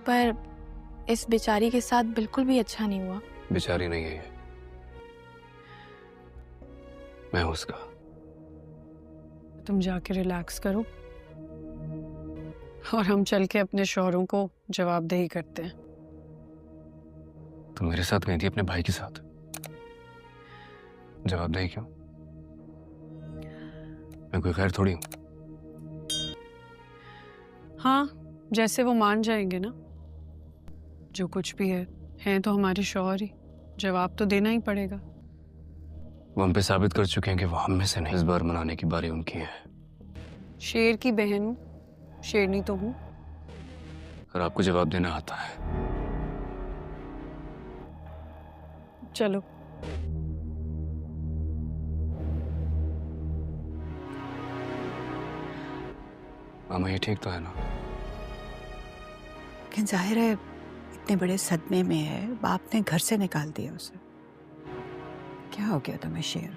پر اس بیچاری کے ساتھ بالکل بھی اچھا نہیں ہوا۔ بیچاری نہیں ہے یہ، میں ہوں اس کا۔ تم جا کے ریلیکس کرو اور ہم چل کے اپنے شوہروں کو جواب دہی کرتے ہیں۔ تم میرے ساتھ گئی تھی اپنے بھائی کے ساتھ، جواب دہی کیوں؟ میں کوئی خیر تھوڑی ہوں۔ ہاں جیسے وہ مان جائیں گے نا، جو کچھ بھی ہے ہیں تو ہمارے شوہر ہی، جواب تو دینا ہی پڑے گا۔ وہ ہم پہ ثابت کر چکے ہیں کہ وہ ہم میں سے نہیں، اس بار منانے کی باری ان کی ہے۔ شیر کی بہن ہوں، شیرنی تو ہوں۔ اور آپ کو جواب دینا آتا ہے۔ چلو ماما یہ ٹھیک تو ہے نا؟ لیکن ظاہر ہے اتنے بڑے صدمے میں ہے، باپ نے گھر سے نکال دیا اسے۔ کیا ہو گیا تمہیں شیر؟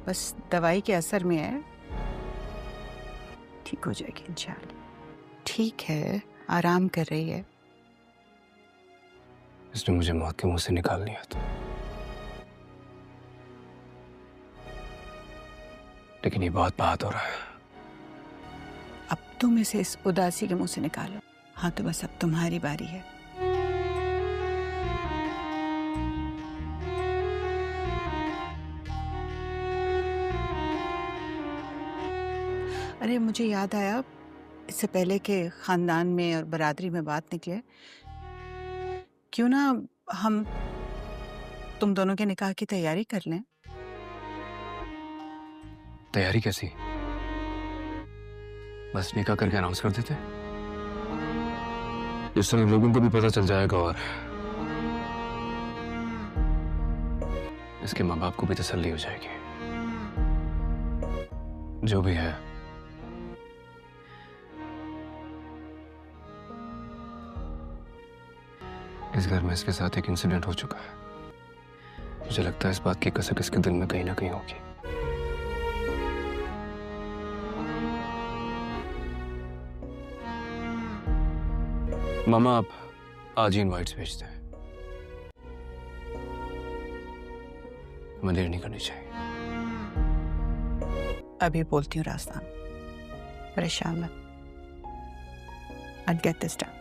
بس دوائی کے اثر میں ہے، ٹھیک ہو جائے گی انشاءاللہ۔ ٹھیک ہے، آرام کر رہی ہے۔ اس نے مجھے موت کے منہ سے نکال لیا تھا، لیکن یہ بہت بات ہو رہا ہے۔ اب تم اسے اس اداسی کے منہ سے نکالو۔ ہاں تو بس اب تمہاری باری ہے۔ ارے مجھے یاد آیا، اس سے پہلے کہ خاندان میں اور برادری میں بات نکلے، کیوں نہ ہم تم دونوں کے نکاح کی تیاری کر لیں؟ تیاری کیسی؟ بس نکاح کر کے اناؤنس کر دیتے، جس طرح لوگوں کو بھی پتہ چل جائے گا اور اس کے ماں باپ کو بھی تسلی ہو جائے گی۔ جو بھی ہے اس گھر میں اس کے ساتھ ایک انسیڈنٹ ہو چکا ہے، مجھے لگتا ہے اس بات کی کسک اس کے دل میں کہیں نہ کہیں ہوگی۔ ماما آپ آج ہی انوائٹس بھیجتے ہیں، ہمیں دیر نہیں کرنی چاہیے۔ ابھی بولتی ہوں راستان، پریشان مت۔ I'll get this done.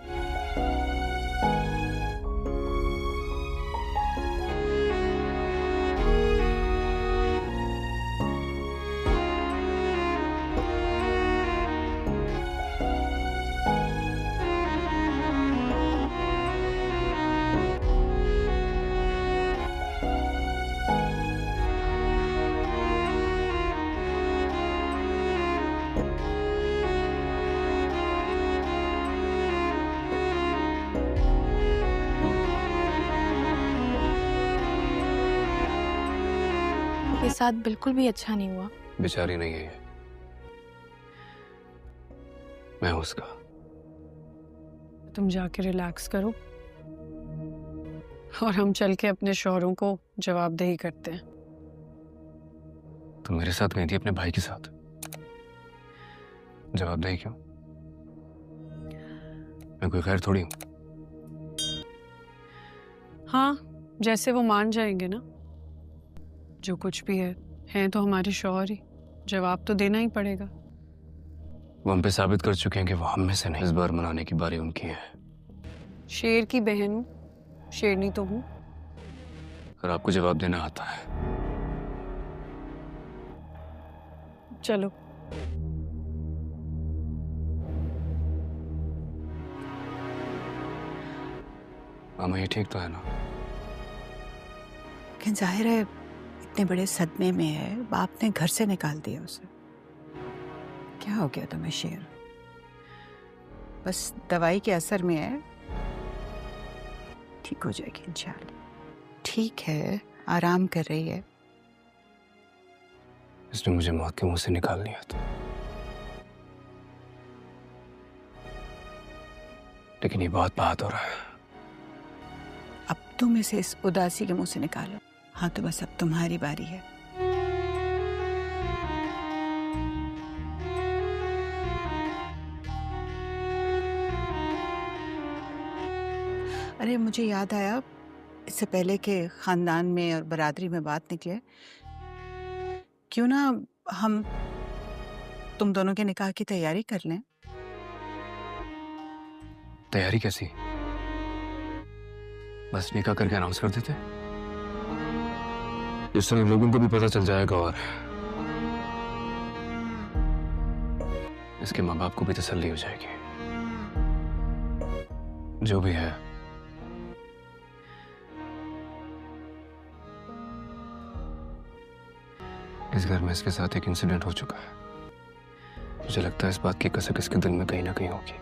کے ساتھ بالکل بھی اچھا نہیں ہوا۔ بیچاری نہیں ہے یہ، میں ہوں اس کا۔ تم جا کے ریلیکس کرو اور ہم چل کے اپنے شوہروں کو جواب دہی کرتے ہیں۔ تم میرے ساتھ گئی تھی اپنے بھائی کے ساتھ، جواب دہی کیوں؟ میں کوئی خیر تھوڑی ہوں۔ ہاں جیسے وہ مان جائیں گے نا، جو کچھ بھی ہے ہیں تو ہمارے شوہر ہی، جواب تو دینا ہی پڑے گا۔ وہ ہم پہ ثابت کر چکے ہیں کہ وہ ہم میں سے نہیں، اس بار منانے کی باری ان کی ہے۔ شیر کی بہن ہوں، شیرنی تو ہوں۔ اور آپ کو جواب دینا آتا ہے۔ چلو ماما یہ ٹھیک تو ہے نا؟ لیکن ظاہر ہے اتنے بڑے صدمے میں ہے، باپ نے گھر سے نکال دیا اسے۔ کیا ہو گیا تمہیں شیر؟ بس دوائی کے اثر میں ہے، ٹھیک ہو جائے گی انشاءاللہ۔ ٹھیک ہے، آرام کر رہی ہے۔ اس نے مجھے موت کے منہ سے نکال لیا تھا، لیکن یہ بہت بات ہو رہا ہے۔ اب تم اسے اس اداسی کے منہ سے نکالو۔ ہاں تو بس اب تمہاری باری ہے۔ ارے مجھے یاد آیا، اس سے پہلے کہ خاندان میں اور برادری میں بات نکلے، کیوں نہ ہم تم دونوں کے نکاح کی تیاری کر لیں؟ تیاری کیسی؟ بس نکاح کر کے اناؤنس کر دیتے، اس طرح لوگوں کو بھی پتہ چل جائے گا اور اس کے ماں باپ کو بھی تسلی ہو جائے گی۔ جو بھی ہے اس گھر میں اس کے ساتھ ایک انسیڈنٹ ہو چکا ہے، مجھے لگتا ہے اس بات کی کسک اس کے دل میں کہیں نہ کہیں ہوگی۔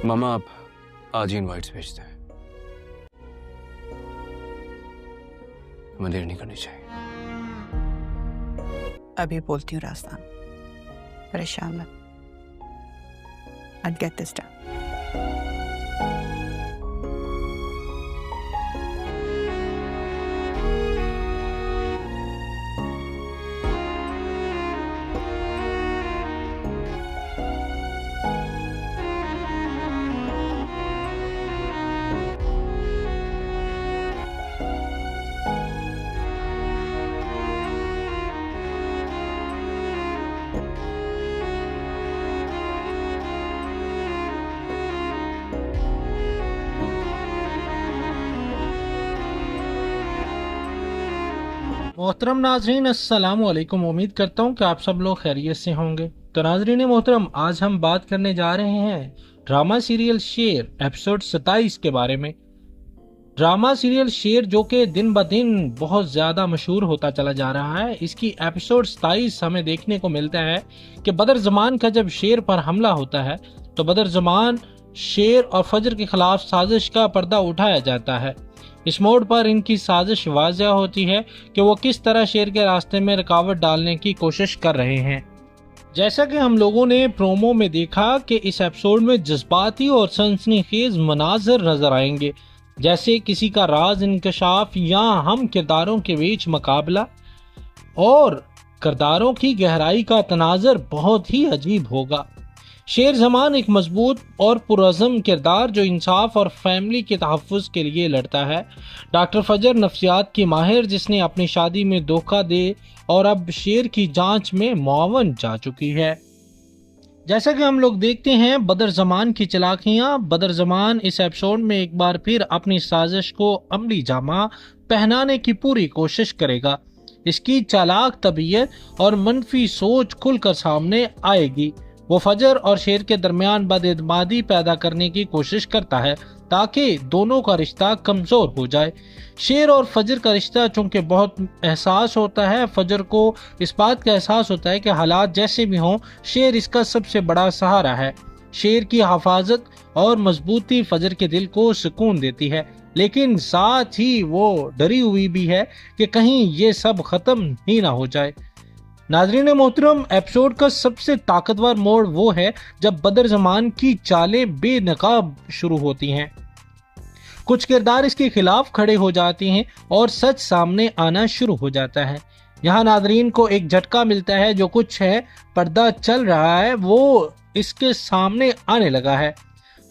ماما آپ آج ہی انوائٹس بھیجتے ہیں، ہمیں دیر نہیں کرنی چاہیے۔ ابھی بولتی ہوں راستان، پریشان مت، I'll get this done۔ محترم ناظرین السلام علیکم، امید کرتا ہوں کہ آپ سب لوگ خیریت سے ہوں گے۔ تو ناظرین محترم، آج ہم بات کرنے جا رہے ہیں ڈرامہ سیریل شیر ایپیسوڈ 27 کے بارے میں۔ ڈرامہ سیریل شیر جو کہ دن بدن بہت زیادہ مشہور ہوتا چلا جا رہا ہے، اس کی ایپیسوڈ 27 ہمیں دیکھنے کو ملتا ہے کہ بدر زمان کا جب شیر پر حملہ ہوتا ہے تو بدر زمان، شیر اور فجر کے خلاف سازش کا پردہ اٹھایا جاتا ہے۔ اس موڑ پر ان کی سازش واضح ہوتی ہے کہ وہ کس طرح شیر کے راستے میں رکاوٹ ڈالنے کی کوشش کر رہے ہیں۔ جیسا کہ ہم لوگوں نے پرومو میں دیکھا کہ اس ایپیسوڈ میں جذباتی اور سنسنی خیز مناظر نظر آئیں گے، جیسے کسی کا راز انکشاف یا ہم کرداروں کے بیچ مقابلہ، اور کرداروں کی گہرائی کا تناظر بہت ہی عجیب ہوگا۔ شیر زمان ایک مضبوط اور پرعزم کردار جو انصاف اور فیملی کے تحفظ کے لیے لڑتا ہے۔ ڈاکٹر فجر نفسیات کی ماہر جس نے اپنی شادی میں دھوکہ دے اور اب شیر کی جانچ میں معاون جا چکی ہے۔ جیسا کہ ہم لوگ دیکھتے ہیں بدر زمان کی چلاکیاں، بدر زمان اس ایپیسوڈ میں ایک بار پھر اپنی سازش کو عملی جامہ پہنانے کی پوری کوشش کرے گا۔ اس کی چالاک طبیعت اور منفی سوچ کھل کر سامنے آئے گی۔ وہ فجر اور شیر کے درمیان بد اعتمادی پیدا کرنے کی کوشش کرتا ہے تاکہ دونوں کا رشتہ کمزور ہو جائے۔ شیر اور فجر کا رشتہ چونکہ بہت احساس ہوتا ہے، فجر کو اس بات کا احساس ہوتا ہے کہ حالات جیسے بھی ہوں شیر اس کا سب سے بڑا سہارا ہے۔ شیر کی حفاظت اور مضبوطی فجر کے دل کو سکون دیتی ہے، لیکن ساتھ ہی وہ ڈری ہوئی بھی ہے کہ کہیں یہ سب ختم ہی نہ ہو جائے۔ ناظرین محترم، ایپیسوڈ کا سب سے طاقتور موڑ وہ ہے جب بدر زمان کی چالیں بے نقاب شروع ہوتی ہیں۔ کچھ کردار اس کے خلاف کھڑے ہو جاتے ہیں اور سچ سامنے آنا شروع ہو جاتا ہے۔ یہاں ناظرین کو ایک جھٹکا ملتا ہے، جو کچھ ہے پردہ چل رہا ہے وہ اس کے سامنے آنے لگا ہے۔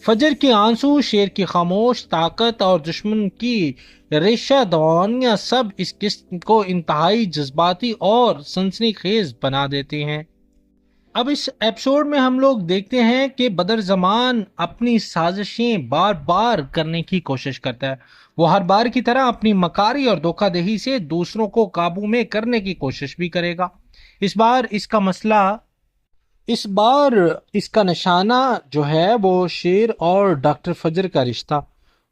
فجر کے آنسو، شیر کی خاموش طاقت اور دشمن کی ریشہ دوانیاں سب اس قسم کو انتہائی جذباتی اور سنسنی خیز بنا دیتے ہیں۔ اب اس ایپیسوڈ میں ہم لوگ دیکھتے ہیں کہ بدر زمان اپنی سازشیں بار بار کرنے کی کوشش کرتا ہے۔ وہ ہر بار کی طرح اپنی مکاری اور دھوکہ دہی سے دوسروں کو قابو میں کرنے کی کوشش بھی کرے گا۔ اس بار اس کا نشانہ جو ہے وہ شیر اور ڈاکٹر فجر کا رشتہ۔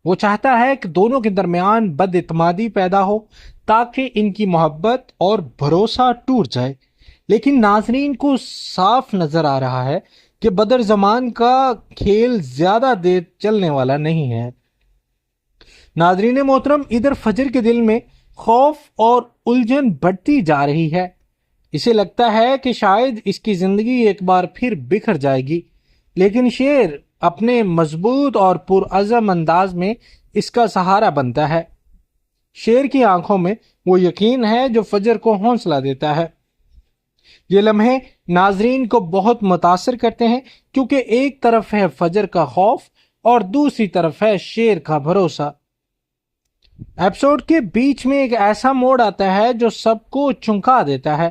وہ چاہتا ہے کہ دونوں کے درمیان بد اعتمادی پیدا ہو تاکہ ان کی محبت اور بھروسہ ٹوٹ جائے، لیکن ناظرین کو صاف نظر آ رہا ہے کہ بدر زمان کا کھیل زیادہ دیر چلنے والا نہیں ہے۔ ناظرین محترم، ادھر فجر کے دل میں خوف اور الجھن بڑھتی جا رہی ہے۔ اسے لگتا ہے کہ شاید اس کی زندگی ایک بار پھر بکھر جائے گی، لیکن شیر اپنے مضبوط اور پرعزم انداز میں اس کا سہارا بنتا ہے۔ شیر کی آنکھوں میں وہ یقین ہے جو فجر کو حوصلہ دیتا ہے۔ یہ لمحے ناظرین کو بہت متاثر کرتے ہیں کیونکہ ایک طرف ہے فجر کا خوف اور دوسری طرف ہے شیر کا بھروسہ۔ ایپیسوڈ کے بیچ میں ایک ایسا موڑ آتا ہے جو سب کو چونکا دیتا ہے۔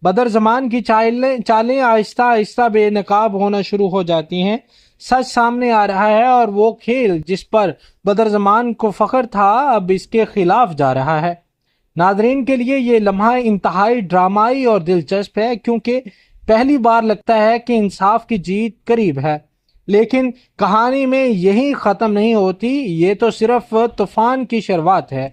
بدر زمان کی چالیں آہستہ آہستہ بے نقاب ہونا شروع ہو جاتی ہیں۔ سچ سامنے آ رہا ہے اور وہ کھیل جس پر بدر زمان کو فخر تھا اب اس کے خلاف جا رہا ہے۔ ناظرین کے لیے یہ لمحہ انتہائی ڈرامائی اور دلچسپ ہے کیونکہ پہلی بار لگتا ہے کہ انصاف کی جیت قریب ہے، لیکن کہانی میں یہی ختم نہیں ہوتی، یہ تو صرف طوفان کی شروعات ہے۔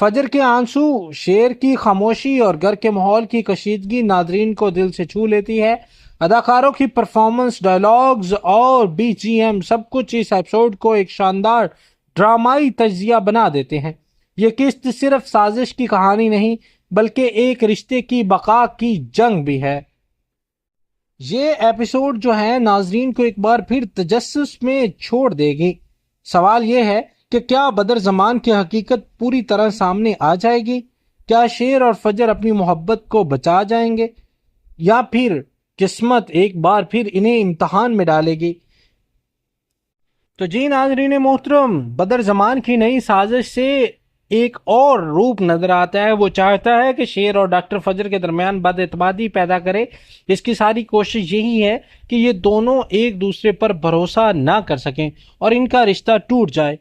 فجر کے آنسو، شیر کی خاموشی اور گھر کے ماحول کی کشیدگی ناظرین کو دل سے چھو لیتی ہے۔ اداکاروں کی پرفارمنس، ڈائلاگز اور بی جی ایم سب کچھ اس ایپیسوڈ کو ایک شاندار ڈرامائی تجزیہ بنا دیتے ہیں۔ یہ قسط صرف سازش کی کہانی نہیں بلکہ ایک رشتے کی بقا کی جنگ بھی ہے۔ یہ ایپیسوڈ جو ہے ناظرین کو ایک بار پھر تجسس میں چھوڑ دے گی۔ سوال یہ ہے کہ کیا بدر زمان کی حقیقت پوری طرح سامنے آ جائے گی؟ کیا شیر اور فجر اپنی محبت کو بچا جائیں گے یا پھر قسمت ایک بار پھر انہیں امتحان میں ڈالے گی؟ تو جی ناظرین محترم، بدر زمان کی نئی سازش سے ایک اور روپ نظر آتا ہے۔ وہ چاہتا ہے کہ شیر اور ڈاکٹر فجر کے درمیان بد اعتمادی پیدا کرے۔ اس کی ساری کوشش یہی ہے کہ یہ دونوں ایک دوسرے پر بھروسہ نہ کر سکیں اور ان کا رشتہ ٹوٹ جائے۔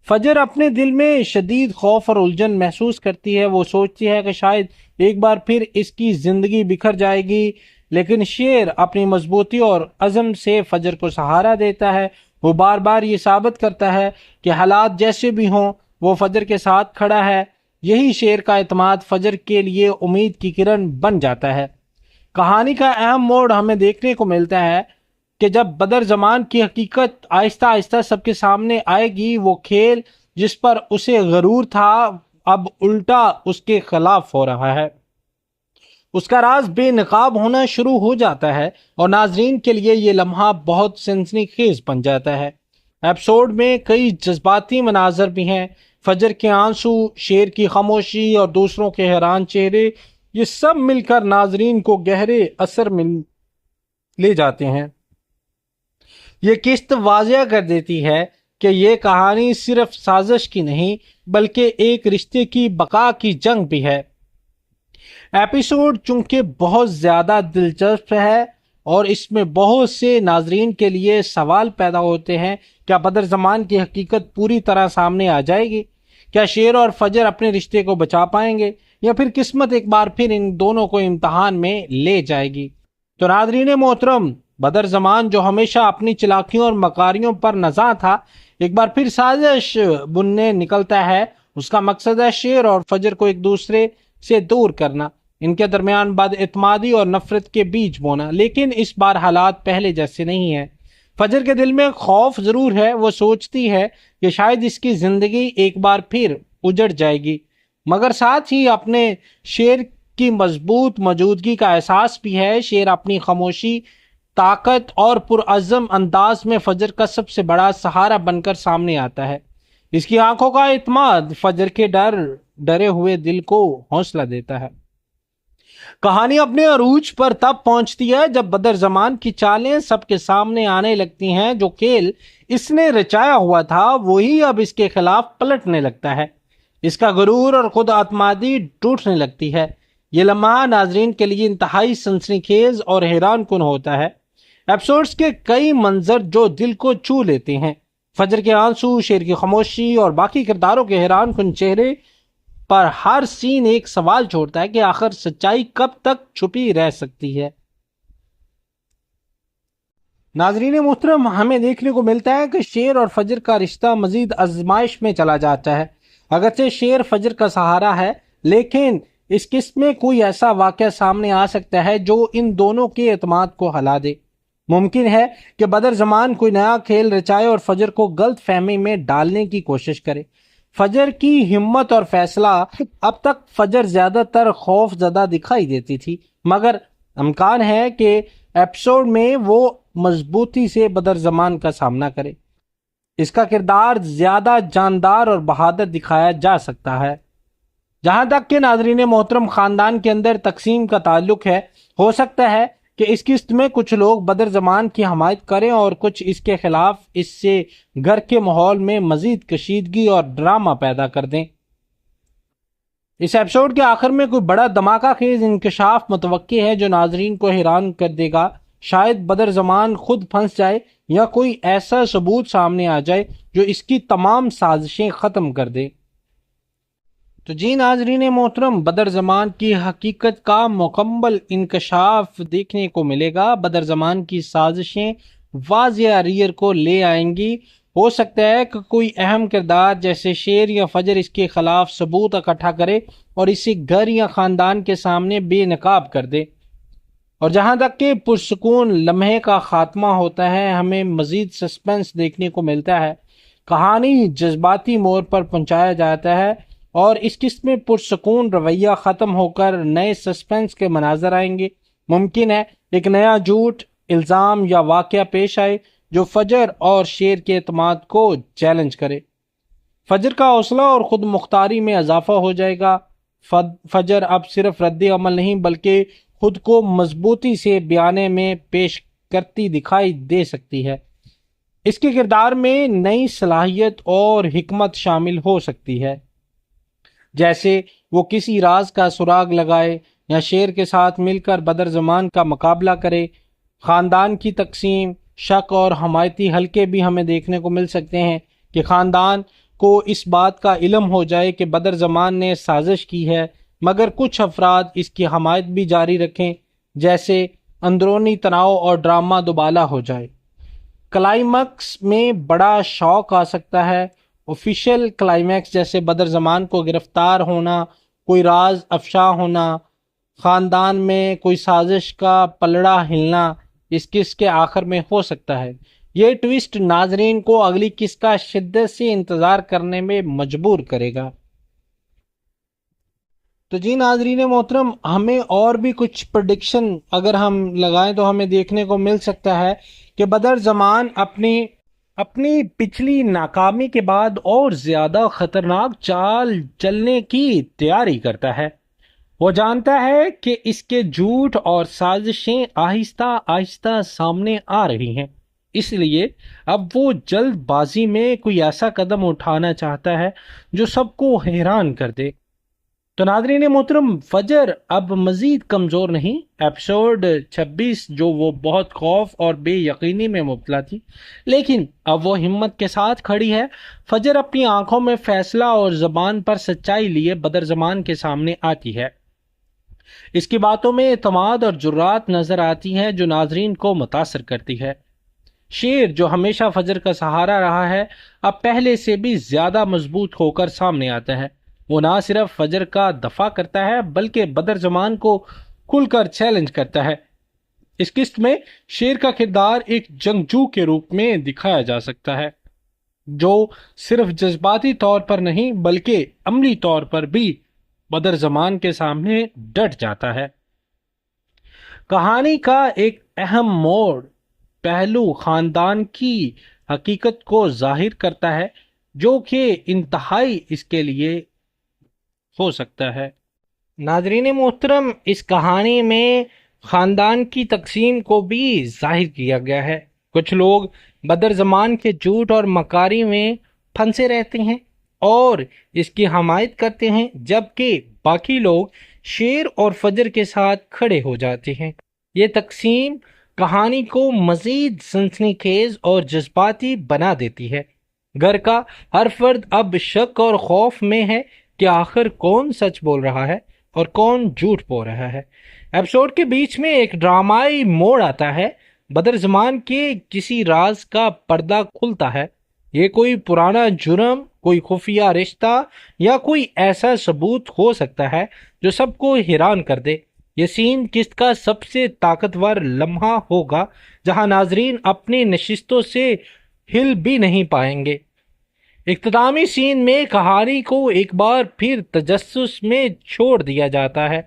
فجر اپنے دل میں شدید خوف اور الجھن محسوس کرتی ہے۔ وہ سوچتی ہے کہ شاید ایک بار پھر اس کی زندگی بکھر جائے گی، لیکن شیر اپنی مضبوطی اور عزم سے فجر کو سہارا دیتا ہے۔ وہ بار بار یہ ثابت کرتا ہے کہ حالات جیسے بھی ہوں وہ فجر کے ساتھ کھڑا ہے۔ یہی شیر کا اعتماد فجر کے لیے امید کی کرن بن جاتا ہے۔ کہانی کا اہم موڑ ہمیں دیکھنے کو ملتا ہے کہ جب بدر زمان کی حقیقت آہستہ آہستہ سب کے سامنے آئے گی، وہ کھیل جس پر اسے غرور تھا اب الٹا اس کے خلاف ہو رہا ہے۔ اس کا راز بے نقاب ہونا شروع ہو جاتا ہے اور ناظرین کے لیے یہ لمحہ بہت سنسنی خیز بن جاتا ہے۔ ایپیسوڈ میں کئی جذباتی مناظر بھی ہیں۔ فجر کے آنسو، شیر کی خاموشی اور دوسروں کے حیران چہرے، یہ سب مل کر ناظرین کو گہرے اثر میں لے جاتے ہیں۔ یہ قسط واضح کر دیتی ہے کہ یہ کہانی صرف سازش کی نہیں بلکہ ایک رشتے کی بقا کی جنگ بھی ہے۔ ایپیسوڈ چونکہ بہت زیادہ دلچسپ ہے اور اس میں بہت سے ناظرین کے لیے سوال پیدا ہوتے ہیں، کیا بدر زمان کی حقیقت پوری طرح سامنے آ جائے گی؟ کیا شیر اور فجر اپنے رشتے کو بچا پائیں گے یا پھر قسمت ایک بار پھر ان دونوں کو امتحان میں لے جائے گی؟ تو ناظرین محترم، بدر زمان جو ہمیشہ اپنی چلاکیوں اور مکاریوں پر نزاع تھا، ایک بار پھر سازش بننے نکلتا ہے۔ اس کا مقصد ہے شیر اور فجر کو ایک دوسرے سے دور کرنا، ان کے درمیان بد اعتمادی اور نفرت کے بیج بونا۔ لیکن اس بار حالات پہلے جیسے نہیں ہیں۔ فجر کے دل میں خوف ضرور ہے، وہ سوچتی ہے کہ شاید اس کی زندگی ایک بار پھر اجڑ جائے گی، مگر ساتھ ہی اپنے شیر کی مضبوط موجودگی کا احساس بھی ہے۔ شیر اپنی خاموشی، طاقت اور پرعزم انداز میں فجر کا سب سے بڑا سہارا بن کر سامنے آتا ہے۔ اس کی آنکھوں کا اعتماد فجر کے ڈرے ہوئے دل کو حوصلہ دیتا ہے۔ کہانی اپنے عروج پر تب پہنچتی ہے جب بدر زمان کی چالیں سب کے سامنے آنے لگتی ہیں۔ جو کھیل اس نے رچایا ہوا تھا وہی اب اس کے خلاف پلٹنے لگتا ہے۔ اس کا غرور اور خود اعتمادی ٹوٹنے لگتی ہے۔ یہ لمحہ ناظرین کے لیے انتہائی سنسنی خیز اور حیران کن ہوتا ہے۔ ایپیسوڈز کے کئی منظر جو دل کو چھو لیتے ہیں، فجر کے آنسو، شیر کی خاموشی اور باقی کرداروں کے حیران کن چہرے پر ہر سین ایک سوال چھوڑتا ہے کہ آخر سچائی کب تک چھپی رہ سکتی ہے۔ ناظرین محترم، ہمیں دیکھنے کو ملتا ہے کہ شیر اور فجر کا رشتہ مزید آزمائش میں چلا جاتا ہے۔ اگرچہ شیر فجر کا سہارا ہے، لیکن اس قسط میں کوئی ایسا واقعہ سامنے آ سکتا ہے جو ان دونوں کے اعتماد کو ہلا دے۔ ممکن ہے کہ بدر زمان کوئی نیا کھیل رچائے اور فجر کو غلط فہمی میں ڈالنے کی کوشش کرے۔ فجر کی ہمت اور فیصلہ، اب تک فجر زیادہ تر خوف زدہ دکھائی دیتی تھی، مگر امکان ہے کہ ایپیسوڈ میں وہ مضبوطی سے بدر زمان کا سامنا کرے۔ اس کا کردار زیادہ جاندار اور بہادر دکھایا جا سکتا ہے۔ جہاں تک کہ ناظرین محترم خاندان کے اندر تقسیم کا تعلق ہے، ہو سکتا ہے کہ اس قسط میں کچھ لوگ بدر زمان کی حمایت کریں اور کچھ اس کے خلاف، اس سے گھر کے ماحول میں مزید کشیدگی اور ڈرامہ پیدا کر دیں۔ اس ایپیسوڈ کے آخر میں کوئی بڑا دھماکہ خیز انکشاف متوقع ہے جو ناظرین کو حیران کر دے گا۔ شاید بدر زمان خود پھنس جائے یا کوئی ایسا ثبوت سامنے آ جائے جو اس کی تمام سازشیں ختم کر دے۔ تو جی ناظرین محترم، بدر زمان کی حقیقت کا مکمل انکشاف دیکھنے کو ملے گا۔ بدر زمان کی سازشیں واضح ریئر کو لے آئیں گی۔ ہو سکتا ہے کہ کوئی اہم کردار جیسے شیر یا فجر اس کے خلاف ثبوت اکٹھا کرے اور اسے گھر یا خاندان کے سامنے بے نقاب کر دے۔ اور جہاں تک کہ پرسکون لمحے کا خاتمہ ہوتا ہے، ہمیں مزید سسپنس دیکھنے کو ملتا ہے۔ کہانی جذباتی موڑ پر پہنچایا جاتا ہے اور اس قسط میں پرسکون رویہ ختم ہو کر نئے سسپنس کے مناظر آئیں گے۔ ممکن ہے ایک نیا جھوٹ، الزام یا واقعہ پیش آئے جو فجر اور شیر کے اعتماد کو چیلنج کرے۔ فجر کا حوصلہ اور خود مختاری میں اضافہ ہو جائے گا۔ فجر اب صرف رد عمل نہیں بلکہ خود کو مضبوطی سے بیانے میں پیش کرتی دکھائی دے سکتی ہے۔ اس کے کردار میں نئی صلاحیت اور حکمت شامل ہو سکتی ہے، جیسے وہ کسی راز کا سراغ لگائے یا شیر کے ساتھ مل کر بدر زمان کا مقابلہ کرے۔ خاندان کی تقسیم، شک اور حمایتی حلقے بھی ہمیں دیکھنے کو مل سکتے ہیں کہ خاندان کو اس بات کا علم ہو جائے کہ بدر زمان نے سازش کی ہے، مگر کچھ افراد اس کی حمایت بھی جاری رکھیں، جیسے اندرونی تناؤ اور ڈرامہ دوبالا ہو جائے۔ کلائمیکس میں بڑا شوق آ سکتا ہے۔ آفیشیل کلائمیکس جیسے بدر زمان کو گرفتار ہونا، کوئی راز افشا ہونا، خاندان میں کوئی سازش کا پلڑا ہلنا اس قسط کے آخر میں ہو سکتا ہے۔ یہ ٹویسٹ ناظرین کو اگلی قسط کا شدت سے انتظار کرنے میں مجبور کرے گا۔ تو جی ناظرین محترم، ہمیں اور بھی کچھ پریڈکشن اگر ہم لگائیں تو ہمیں دیکھنے کو مل سکتا ہے کہ بدر زمان اپنی پچھلی ناکامی کے بعد اور زیادہ خطرناک چال چلنے کی تیاری کرتا ہے۔ وہ جانتا ہے کہ اس کے جھوٹ اور سازشیں آہستہ آہستہ سامنے آ رہی ہیں، اس لیے اب وہ جلد بازی میں کوئی ایسا قدم اٹھانا چاہتا ہے جو سب کو حیران کر دے۔ تو ناظرین محترم، فجر اب مزید کمزور نہیں۔ ایپیسوڈ 26 جو وہ بہت خوف اور بے یقینی میں مبتلا تھی، لیکن اب وہ ہمت کے ساتھ کھڑی ہے۔ فجر اپنی آنکھوں میں فیصلہ اور زبان پر سچائی لیے بدر زمان کے سامنے آتی ہے۔ اس کی باتوں میں اعتماد اور جرات نظر آتی ہے جو ناظرین کو متاثر کرتی ہے۔ شیر جو ہمیشہ فجر کا سہارا رہا ہے، اب پہلے سے بھی زیادہ مضبوط ہو کر سامنے آتا ہے۔ وہ نہ صرف فجر کا دفاع کرتا ہے بلکہ بدر زمان کو کھل کر چیلنج کرتا ہے۔ اس قسط میں شیر کا کردار ایک جنگجو کے روپ میں دکھایا جا سکتا ہے جو صرف جذباتی طور پر نہیں بلکہ عملی طور پر بھی بدر زمان کے سامنے ڈٹ جاتا ہے۔ کہانی کا ایک اہم موڑ پہلو خاندان کی حقیقت کو ظاہر کرتا ہے جو کہ انتہائی اس کے لیے ہو سکتا ہے۔ ناظرین محترم، اس کہانی میں خاندان کی تقسیم کو بھی ظاہر کیا گیا ہے۔ کچھ لوگ بدر زمان کے جھوٹ اور مکاری میں پھنسے رہتے ہیں اور اس کی حمایت کرتے ہیں، جبکہ باقی لوگ شیر اور فجر کے ساتھ کھڑے ہو جاتے ہیں۔ یہ تقسیم کہانی کو مزید سنسنی خیز اور جذباتی بنا دیتی ہے۔ گھر کا ہر فرد اب شک اور خوف میں ہے کہ آخر کون سچ بول رہا ہے اور کون جھوٹ بول رہا ہے۔ ایپیسوڈ کے بیچ میں ایک ڈرامائی موڑ آتا ہے۔ بدر زمان کے کسی راز کا پردہ کھلتا ہے۔ یہ کوئی پرانا جرم، کوئی خفیہ رشتہ یا کوئی ایسا ثبوت ہو سکتا ہے جو سب کو حیران کر دے۔ یہ سین قسط کا سب سے طاقتور لمحہ ہوگا جہاں ناظرین اپنی نشستوں سے ہل بھی نہیں پائیں گے۔ اختتامی سین میں کہانی کو ایک بار پھر تجسس میں چھوڑ دیا جاتا ہے۔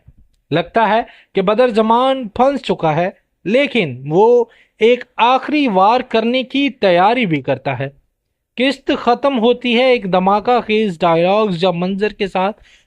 لگتا ہے کہ بدر زمان پھنس چکا ہے، لیکن وہ ایک آخری وار کرنے کی تیاری بھی کرتا ہے۔ قسط ختم ہوتی ہے ایک دھماکہ خیز ڈائلاگز یا منظر کے ساتھ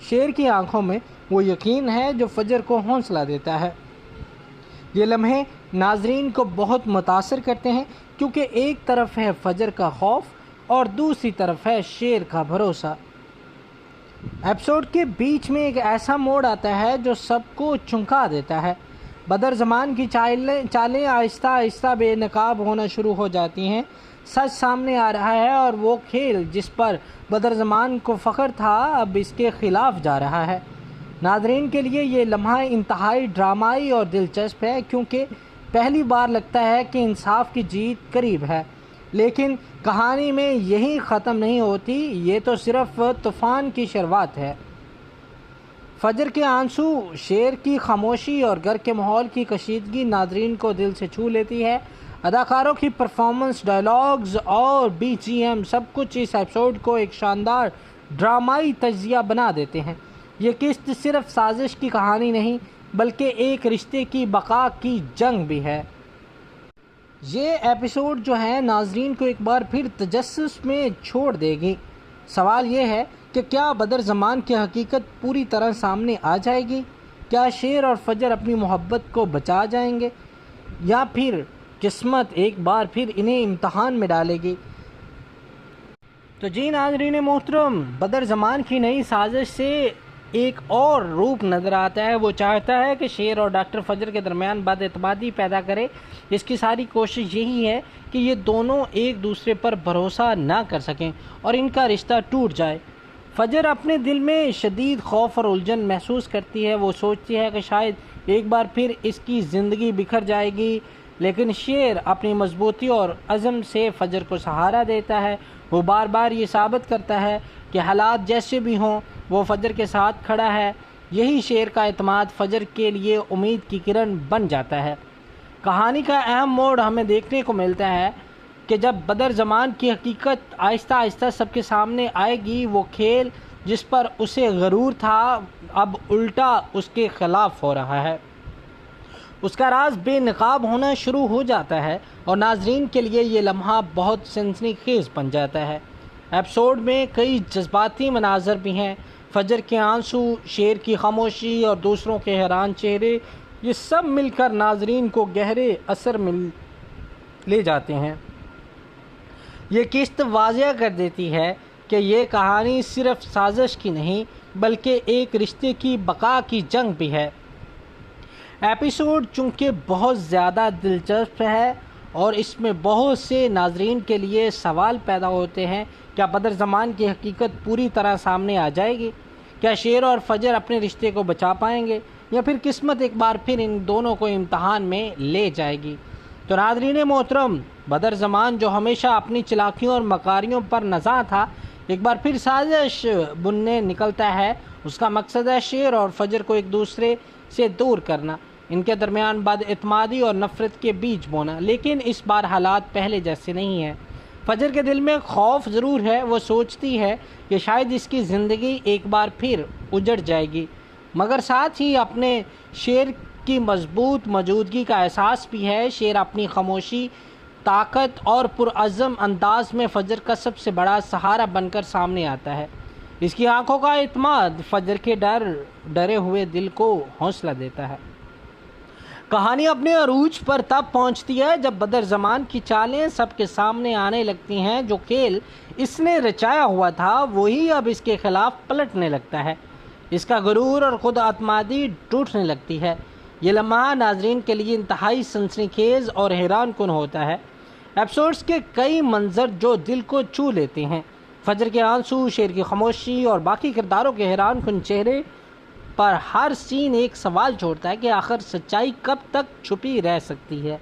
شیر کی آنکھوں میں وہ یقین ہے جو فجر کو حوصلہ دیتا ہے۔ یہ لمحے ناظرین کو بہت متاثر کرتے ہیں کیونکہ ایک طرف ہے فجر کا خوف اور دوسری طرف ہے شیر کا بھروسہ۔ ایپیسوڈ کے بیچ میں ایک ایسا موڑ آتا ہے جو سب کو چونکا دیتا ہے۔ بدر زمان کی چالیں آہستہ آہستہ بے نقاب ہونا شروع ہو جاتی ہیں۔ سچ سامنے آ رہا ہے اور وہ کھیل جس پر بدر زمان کو فخر تھا اب اس کے خلاف جا رہا ہے۔ ناظرین کے لیے یہ لمحہ انتہائی ڈرامائی اور دلچسپ ہے کیونکہ پہلی بار لگتا ہے کہ انصاف کی جیت قریب ہے، لیکن کہانی میں یہی ختم نہیں ہوتی، یہ تو صرف طوفان کی شروعات ہے۔ فجر کے آنسو، شیر کی خاموشی اور گھر کے ماحول کی کشیدگی ناظرین کو دل سے چھو لیتی ہے۔ اداکاروں کی پرفارمنس، ڈائلاگز اور بی جی ایم سب کچھ اس ایپیسوڈ کو ایک شاندار ڈرامائی تجزیہ بنا دیتے ہیں۔ یہ قسط صرف سازش کی کہانی نہیں بلکہ ایک رشتے کی بقا کی جنگ بھی ہے۔ یہ ایپیسوڈ جو ہے ناظرین کو ایک بار پھر تجسس میں چھوڑ دے گی۔ سوال یہ ہے کہ کیا بدر زمان کی حقیقت پوری طرح سامنے آ جائے گی؟ کیا شیر اور فجر اپنی محبت کو بچا جائیں گے یا پھر قسمت ایک بار پھر انہیں امتحان میں ڈالے گی؟ تو جی ناظرین محترم، بدر زمان کی نئی سازش سے ایک اور روپ نظر آتا ہے۔ وہ چاہتا ہے کہ شیر اور ڈاکٹر فجر کے درمیان بد اعتمادی پیدا کرے۔ اس کی ساری کوشش یہی ہے کہ یہ دونوں ایک دوسرے پر بھروسہ نہ کر سکیں اور ان کا رشتہ ٹوٹ جائے۔ فجر اپنے دل میں شدید خوف اور الجھن محسوس کرتی ہے۔ وہ سوچتی ہے کہ شاید ایک بار پھر اس کی زندگی بکھر جائے گی، لیکن شیر اپنی مضبوطی اور عزم سے فجر کو سہارا دیتا ہے۔ وہ بار بار یہ ثابت کرتا ہے کہ حالات جیسے بھی ہوں وہ فجر کے ساتھ کھڑا ہے۔ یہی شیر کا اعتماد فجر کے لیے امید کی کرن بن جاتا ہے۔ کہانی کا اہم موڑ ہمیں دیکھنے کو ملتا ہے کہ جب بدر زمان کی حقیقت آہستہ آہستہ سب کے سامنے آئے گی، وہ کھیل جس پر اسے غرور تھا اب الٹا اس کے خلاف ہو رہا ہے۔ اس کا راز بے نقاب ہونا شروع ہو جاتا ہے اور ناظرین کے لیے یہ لمحہ بہت سنسنی خیز بن جاتا ہے۔ ایپیسوڈ میں کئی جذباتی مناظر بھی ہیں۔ فجر کے آنسو، شیر کی خاموشی اور دوسروں کے حیران چہرے، یہ سب مل کر ناظرین کو گہرے اثر میں لے جاتے ہیں۔ یہ قسط واضح کر دیتی ہے کہ یہ کہانی صرف سازش کی نہیں بلکہ ایک رشتے کی بقا کی جنگ بھی ہے۔ ایپیسوڈ چونکہ بہت زیادہ دلچسپ ہے اور اس میں بہت سے ناظرین کے لیے سوال پیدا ہوتے ہیں، کیا بدر زمان کی حقیقت پوری طرح سامنے آ جائے گی؟ کیا شیر اور فجر اپنے رشتے کو بچا پائیں گے یا پھر قسمت ایک بار پھر ان دونوں کو امتحان میں لے جائے گی؟ تو ناظرین محترم، بدر زمان جو ہمیشہ اپنی چلاکیوں اور مکاریوں پر نزاع تھا، ایک بار پھر سازش بننے نکلتا ہے۔ اس کا مقصد ہے شیر اور فجر کو ایک دوسرے سے دور کرنا، ان کے درمیان بد اعتمادی اور نفرت کے بیج بونا۔ لیکن اس بار حالات پہلے جیسے نہیں ہیں۔ فجر کے دل میں خوف ضرور ہے، وہ سوچتی ہے کہ شاید اس کی زندگی ایک بار پھر اجڑ جائے گی، مگر ساتھ ہی اپنے شیر کی مضبوط موجودگی کا احساس بھی ہے۔ شیر اپنی خاموشی، طاقت اور پرعزم انداز میں فجر کا سب سے بڑا سہارا بن کر سامنے آتا ہے۔ اس کی آنکھوں کا اعتماد فجر کے ڈرے ہوئے دل کو حوصلہ دیتا ہے۔ کہانی اپنے عروج پر تب پہنچتی ہے جب بدر زمان کی چالیں سب کے سامنے آنے لگتی ہیں۔ جو کھیل اس نے رچایا ہوا تھا وہی اب اس کے خلاف پلٹنے لگتا ہے۔ اس کا غرور اور خود اعتمادی ٹوٹنے لگتی ہے۔ یہ لمحہ ناظرین کے لیے انتہائی سنسنی خیز اور حیران کن ہوتا ہے۔ ایپیسوڈز کے کئی منظر جو دل کو چھو لیتے ہیں، فجر کے آنسو، شیر کی خاموشی اور باقی کرداروں کے حیران کن چہرے پر ہر سین ایک سوال چھوڑتا ہے کہ آخر سچائی کب تک چھپی رہ سکتی ہے۔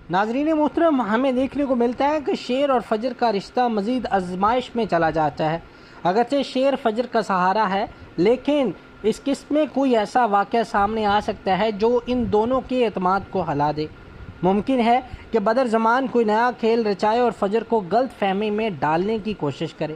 ناظرین محترم، ہمیں دیکھنے کو ملتا ہے کہ شیر اور فجر کا رشتہ مزید آزمائش میں چلا جاتا ہے۔ اگرچہ شیر فجر کا سہارا ہے، لیکن اس قسط میں کوئی ایسا واقعہ سامنے آ سکتا ہے جو ان دونوں کے اعتماد کو ہلا دے۔ ممکن ہے کہ بدر زمان کوئی نیا کھیل رچائے اور فجر کو غلط فہمی میں ڈالنے کی کوشش کرے۔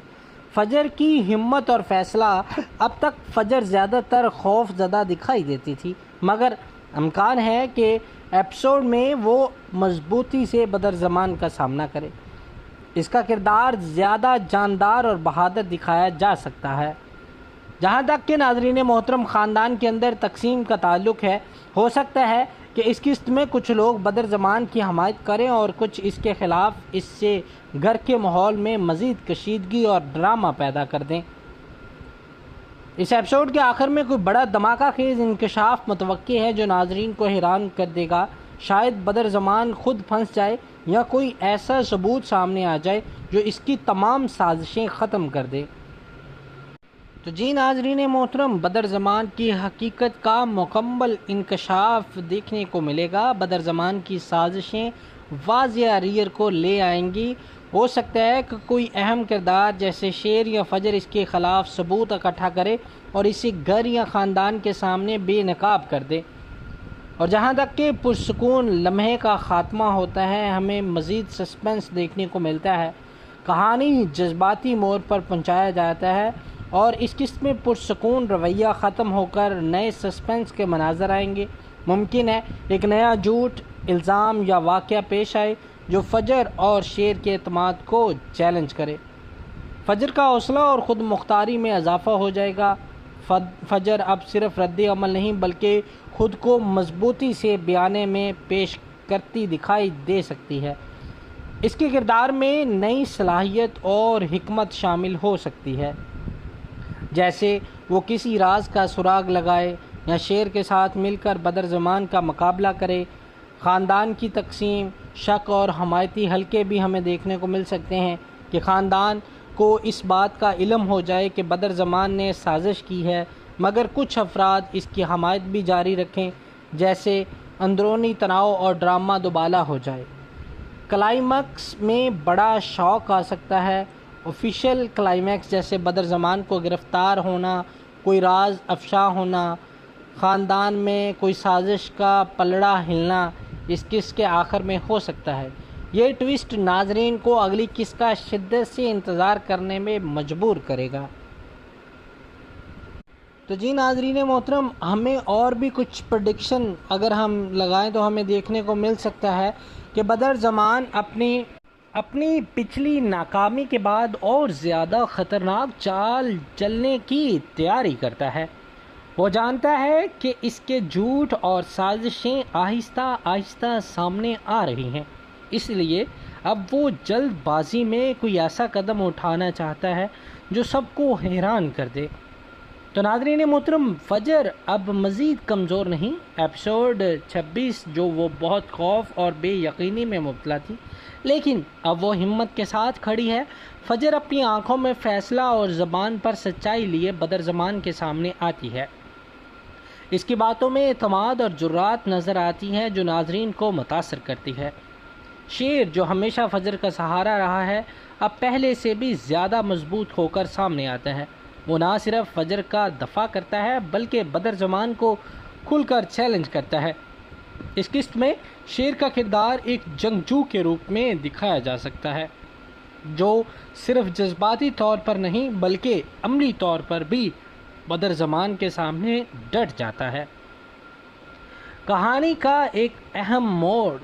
فجر کی ہمت اور فیصلہ، اب تک فجر زیادہ تر خوف زدہ دکھائی دیتی تھی، مگر امکان ہے کہ ایپیسوڈ میں وہ مضبوطی سے بدر زمان کا سامنا کرے۔ اس کا کردار زیادہ جاندار اور بہادر دکھایا جا سکتا ہے۔ جہاں تک کہ ناظرین محترم خاندان کے اندر تقسیم کا تعلق ہے، ہو سکتا ہے کہ اس قسط میں کچھ لوگ بدر زمان کی حمایت کریں اور کچھ اس کے خلاف، اس سے گھر کے ماحول میں مزید کشیدگی اور ڈرامہ پیدا کر دیں۔ اس ایپیسوڈ کے آخر میں کوئی بڑا دھماکہ خیز انکشاف متوقع ہے جو ناظرین کو حیران کر دے گا۔ شاید بدر زمان خود پھنس جائے یا کوئی ایسا ثبوت سامنے آ جائے جو اس کی تمام سازشیں ختم کر دے۔ تو جی ناظرین محترم، بدر زمان کی حقیقت کا مکمل انکشاف دیکھنے کو ملے گا۔ بدر زمان کی سازشیں واضح ریئر کو لے آئیں گی۔ ہو سکتا ہے کہ کوئی اہم کردار جیسے شیر یا فجر اس کے خلاف ثبوت اکٹھا کرے اور اسے گھر یا خاندان کے سامنے بے نقاب کر دے۔ اور جہاں تک کہ پرسکون لمحے کا خاتمہ ہوتا ہے، ہمیں مزید سسپنس دیکھنے کو ملتا ہے۔ کہانی جذباتی موڑ پر پہنچایا جاتا ہے اور اس قسط میں پرسکون رویہ ختم ہو کر نئے سسپنس کے مناظر آئیں گے۔ ممکن ہے ایک نیا جھوٹ، الزام یا واقعہ پیش آئے جو فجر اور شیر کے اعتماد کو چیلنج کرے۔ فجر کا حوصلہ اور خود مختاری میں اضافہ ہو جائے گا۔ فجر اب صرف رد عمل نہیں بلکہ خود کو مضبوطی سے بیانے میں پیش کرتی دکھائی دے سکتی ہے۔ اس کے کردار میں نئی صلاحیت اور حکمت شامل ہو سکتی ہے، جیسے وہ کسی راز کا سراغ لگائے یا شیر کے ساتھ مل کر بدر زمان کا مقابلہ کرے۔ خاندان کی تقسیم، شک اور حمایتی حلقے بھی ہمیں دیکھنے کو مل سکتے ہیں کہ خاندان کو اس بات کا علم ہو جائے کہ بدر زمان نے سازش کی ہے، مگر کچھ افراد اس کی حمایت بھی جاری رکھیں، جیسے اندرونی تناؤ اور ڈرامہ دوبالا ہو جائے۔ کلائمیکس میں بڑا شوق آ سکتا ہے۔ آفیشیل کلائمیکس جیسے بدر زمان کو گرفتار ہونا، کوئی راز افشا ہونا، خاندان میں کوئی سازش کا پلڑا ہلنا اس قسط کے آخر میں ہو سکتا ہے۔ یہ ٹویسٹ ناظرین کو اگلی قسط کا شدت سے انتظار کرنے میں مجبور کرے گا۔ تو جی ناظرین محترم، ہمیں اور بھی کچھ پریڈکشن اگر ہم لگائیں تو ہمیں دیکھنے کو مل سکتا ہے کہ بدر زمان اپنی پچھلی ناکامی کے بعد اور زیادہ خطرناک چال چلنے کی تیاری کرتا ہے۔ وہ جانتا ہے کہ اس کے جھوٹ اور سازشیں آہستہ آہستہ سامنے آ رہی ہیں، اس لیے اب وہ جلد بازی میں کوئی ایسا قدم اٹھانا چاہتا ہے جو سب کو حیران کر دے۔ تو ناظرین محترم، فجر اب مزید کمزور نہیں۔ ایپیسوڈ 26 جو وہ بہت خوف اور بے یقینی میں مبتلا تھی، لیکن اب وہ ہمت کے ساتھ کھڑی ہے۔ فجر اپنی آنکھوں میں فیصلہ اور زبان پر سچائی لیے بدر زمان کے سامنے آتی ہے۔ اس کی باتوں میں اعتماد اور جرات نظر آتی ہے جو ناظرین کو متاثر کرتی ہے۔ شیر جو ہمیشہ فجر کا سہارا رہا ہے، اب پہلے سے بھی زیادہ مضبوط ہو کر سامنے آتا ہے۔ وہ نہ صرف فجر کا دفاع کرتا ہے بلکہ بدر زمان کو کھل کر چیلنج کرتا ہے۔ اس قسط میں شیر کا کردار ایک جنگجو کے روپ میں دکھایا جا سکتا ہے جو صرف جذباتی طور پر نہیں بلکہ عملی طور پر بھی بدر زمان کے سامنے ڈٹ جاتا ہے۔ کہانی کا ایک اہم موڑ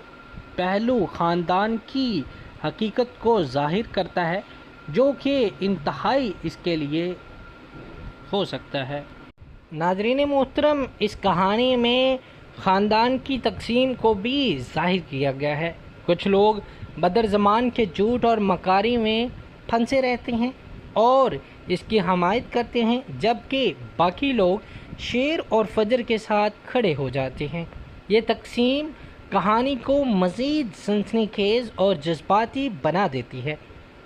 پہلو خاندان کی حقیقت کو ظاہر کرتا ہے جو کہ انتہائی اس کے لیے ہو سکتا ہے۔ ناظرین محترم، اس کہانی میں خاندان کی تقسیم کو بھی ظاہر کیا گیا ہے۔ کچھ لوگ بدر زمان کے جھوٹ اور مکاری میں پھنسے رہتے ہیں اور اس کی حمایت کرتے ہیں، جبکہ باقی لوگ شیر اور فجر کے ساتھ کھڑے ہو جاتے ہیں۔ یہ تقسیم کہانی کو مزید سنسنی خیز اور جذباتی بنا دیتی ہے۔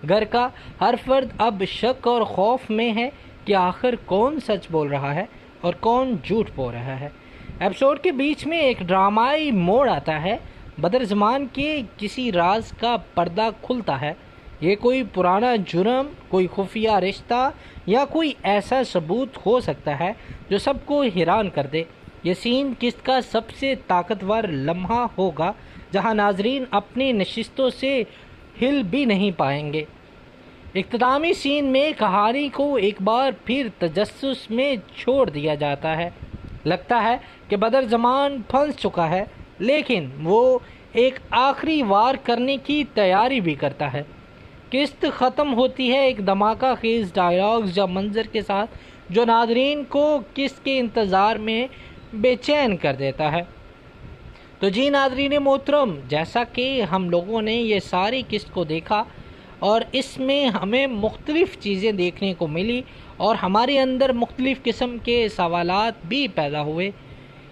گھر کا ہر فرد اب شک اور خوف میں ہے کہ آخر کون سچ بول رہا ہے اور کون جھوٹ بول رہا ہے۔ ایپیسوڈ کے بیچ میں ایک ڈرامائی موڑ آتا ہے۔ بدر زمان کے کسی راز کا پردہ کھلتا ہے۔ یہ کوئی پرانا جرم، کوئی خفیہ رشتہ یا کوئی ایسا ثبوت ہو سکتا ہے جو سب کو حیران کر دے۔ یہ سین قسط کا سب سے طاقتور لمحہ ہوگا جہاں ناظرین اپنی نشستوں سے ہل بھی نہیں پائیں گے۔ اختتامی سین میں کہانی کو ایک بار پھر تجسس میں چھوڑ دیا جاتا ہے۔ لگتا ہے کہ بدر زمان پھنس چکا ہے، لیکن وہ ایک آخری وار کرنے کی تیاری بھی کرتا ہے۔ قسط ختم ہوتی ہے ایک دھماکہ خیز ڈائلاگز یا منظر کے ساتھ جو ناظرین کو قسط کے انتظار میں بے چین کر دیتا ہے۔ تو جی ناظرین محترم، جیسا کہ ہم لوگوں نے یہ ساری قسط کو دیکھا اور اس میں ہمیں مختلف چیزیں دیکھنے کو ملی اور ہمارے اندر مختلف قسم کے سوالات بھی پیدا ہوئے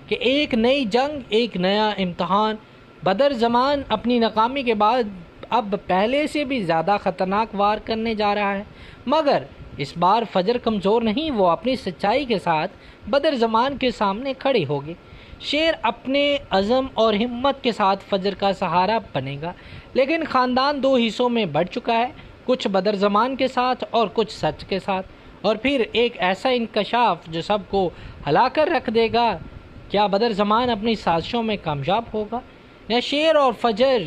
کہ ایک نئی جنگ، ایک نیا امتحان، بدر زمان اپنی ناکامی کے بعد اب پہلے سے بھی زیادہ خطرناک وار کرنے جا رہا ہے، مگر اس بار فجر کمزور نہیں، وہ اپنی سچائی کے ساتھ بدر زمان کے سامنے کھڑی ہوگی۔ شیر اپنے عزم اور ہمت کے ساتھ فجر کا سہارا بنے گا، لیکن خاندان دو حصوں میں بڑھ چکا ہے، کچھ بدر زمان کے ساتھ اور کچھ سچ کے ساتھ، اور پھر ایک ایسا انکشاف جو سب کو ہلا کر رکھ دے گا۔ کیا بدر زمان اپنی سازشوں میں کامیاب ہوگا یا شیر اور فجر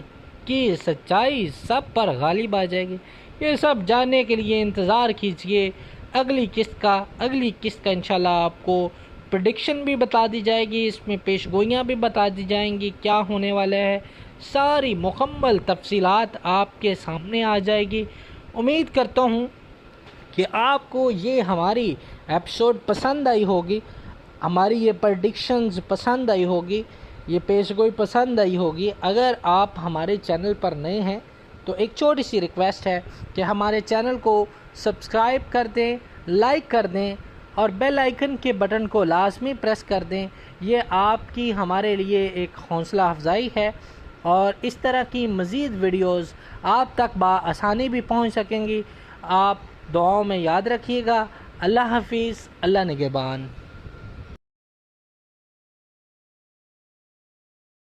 کی سچائی سب پر غالب آ جائے گی؟ یہ سب جاننے کے لیے انتظار کیجیے اگلی قسط کا انشاءاللہ آپ کو پریڈکشن بھی بتا دی جائے گی، اس میں پیش گوئیاں بھی بتا دی جائیں گی کیا ہونے والا ہے، ساری مکمل تفصیلات آپ کے سامنے آ جائے گی۔ امید کرتا ہوں کہ آپ کو یہ ہماری ایپیسوڈ پسند آئی ہوگی، ہماری یہ پریڈکشنز پسند آئی ہوگی، یہ پیش گوئی پسند آئی ہوگی۔ اگر آپ ہمارے چینل پر نئے ہیں تو ایک چھوٹی سی ریکویسٹ ہے کہ ہمارے چینل کو سبسکرائب کر دیں، لائک کر دیں اور بیل آئیکن کے بٹن کو لازمی پریس کر دیں۔ یہ آپ کی ہمارے لیے ایک حوصلہ افزائی ہے اور اس طرح کی مزید ویڈیوز آپ تک بآسانی بھی پہنچ سکیں گی۔ آپ دعاؤں میں یاد رکھیے گا۔ اللہ حافظ، اللہ نگہبان۔